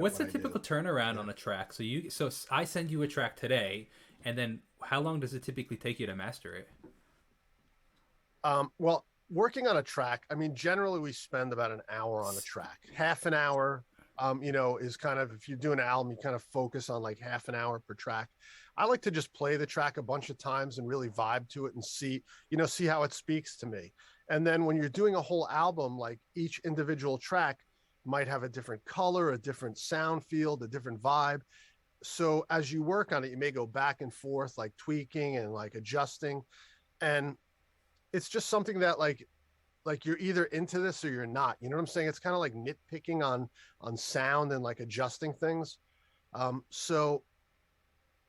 What's what the I do. typical turnaround Yeah. on a track? So I send you a track today, and then how long does it typically take you to master it? Well, working on a track, I mean, generally we spend about an hour on a track. Half an hour, is kind of, if you do an album, you kind of focus on like half an hour per track. I like to just play the track a bunch of times and really vibe to it and see how it speaks to me. And then when you're doing a whole album, like each individual track might have a different color, a different sound field, a different vibe. So as you work on it, you may go back and forth, like tweaking and like adjusting. And it's just something that like you're either into this or you're not. You know what I'm saying? It's kind of like nitpicking on sound and like adjusting things. So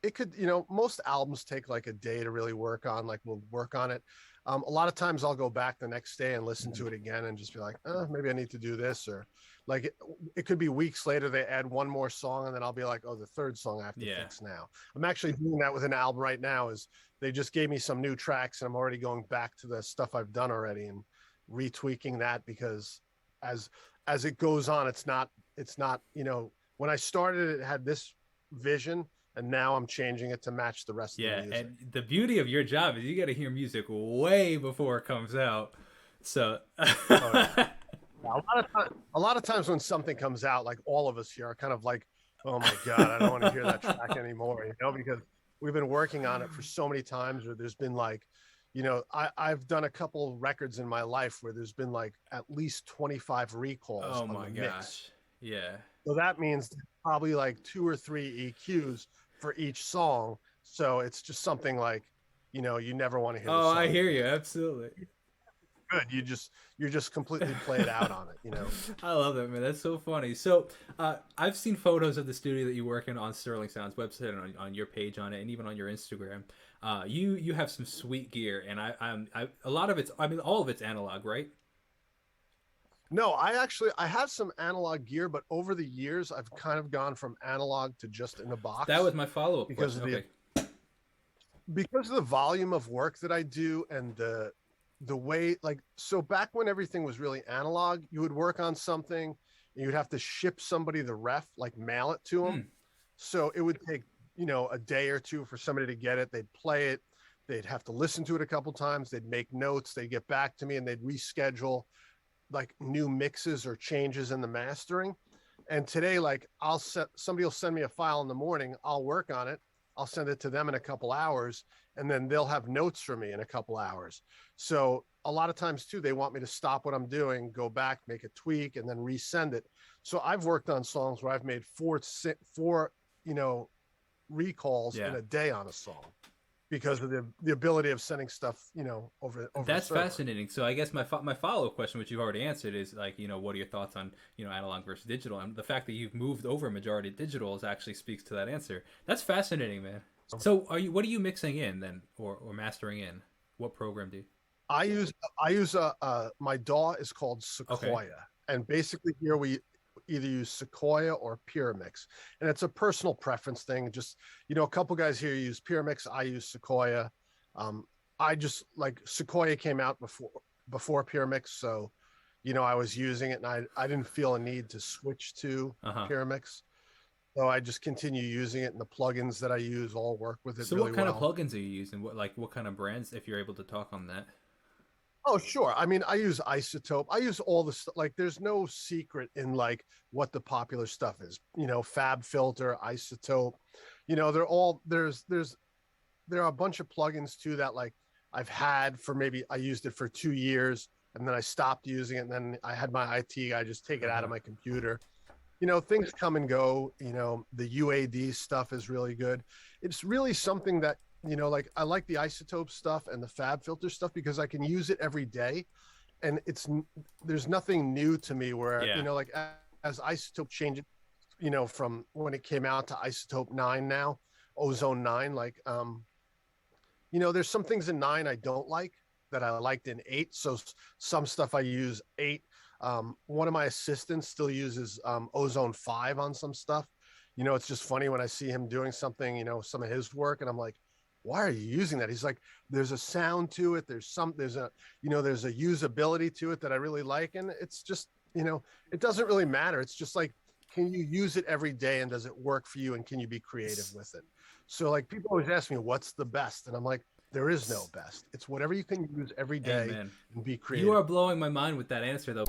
it could, most albums take like a day to really work on. Like we'll work on it. A lot of times I'll go back the next day and listen to it again and just be like, maybe I need to do this, or like it could be weeks later they add one more song and then I'll be like, oh, the third song I have to Yeah. fix now. I'm actually doing that with an album right now. Is they just gave me some new tracks and I'm already going back to the stuff I've done already and retweaking that because as as it goes on, it's not when I started it had this vision and now I'm changing it to match the rest of the Yeah, music. and the beauty of your job is you got to hear music way before it comes out. So Oh yeah. A lot of times when something comes out, like all of us here are kind of like, oh my God, I don't want to hear that track anymore, because we've been working on it for so many times, or there's been like, I've done a couple records in my life where there's been like at least 25 recalls oh on the my mix. gosh. Yeah. So that means probably like two or three EQs for each song. So it's just something like, you never want to hear the Oh, I song hear you. again. Absolutely. Good. You're just completely played out on it. I love that, man. That's so funny. So, I've seen photos of the studio that you work in on Sterling Sound's website and on your page on it, and even on your Instagram. You have some sweet gear, and a lot of it's, I mean, all of it's analog, right? No, I have some analog gear, but over the years I've kind of gone from analog to just in a That box was my follow up because question. of the Okay. because of the volume of work that I do and the way, like, so back when everything was really analog, you would work on something and you'd have to ship somebody the ref, like mail it to them. Hmm. So it would take, a day or two for somebody to get it. They'd play it. They'd have to listen to it a couple times. They'd make notes. They'd get back to me and they'd reschedule like new mixes or changes in the mastering. And today, like somebody will send me a file in the morning. I'll work on it. I'll send it to them in a couple hours, and then they'll have notes from me in a couple hours. So a lot of times too, they want me to stop what I'm doing, go back, make a tweak, and then resend it. So I've worked on songs where I've made four, recalls Yeah. in a day on a song because of the ability of sending stuff, over a That's server. fascinating. So I guess my follow up question, which you've already answered, is like, what are your thoughts on analog versus digital? And the fact that you've moved over a majority of digital actually speaks to that answer. That's fascinating, man. So what are you mixing in then, or mastering in? What program do you? I use I use my DAW is called Okay. Sequoia, and basically here we either use Sequoia or Pyramix, and it's a personal preference thing. Just a couple guys here use Pyramix, I use Sequoia. Um, I just like Sequoia came out before Pyramix, so I was using it, and I didn't feel a need to switch to Uh huh. Pyramix, so I just continue using it, and the plugins that I use all work with it So what really kind of well. plugins are you using? What kind of brands, if you're able to talk on that? Oh, sure. I mean, I use Isotope. I use all the like. There's no secret in like what the popular stuff is. Fab Filter, Isotope. They're all there are a bunch of plugins too that like I've had for maybe I used it for 2 years and then I stopped using it and then I had my IT guy just take it Uh out huh. of my computer. Things come and go. The UAD stuff is really good. It's really something that, like I like the Isotope stuff and the Fab Filter stuff because I can use it every day. And there's nothing new to me where, Yeah. like as Isotope changes, from when it came out to Isotope 9 now, Ozone 9, like, there's some things in 9 I don't like that I liked in 8. So some stuff I use 8. One of my assistants still uses Ozone 5 on some stuff. It's just funny when I see him doing something, some of his work, and I'm like, why are you using that? He's like, there's a sound to it. There's a usability to it that I really like. And it's just, it doesn't really matter. It's just like can you use it every day, and does it work for you, and can you be creative with it? So like people always ask me, what's the best? And I'm like, there is no best. It's whatever you can use every day Amen. and be creative. You are blowing my mind with that answer, though.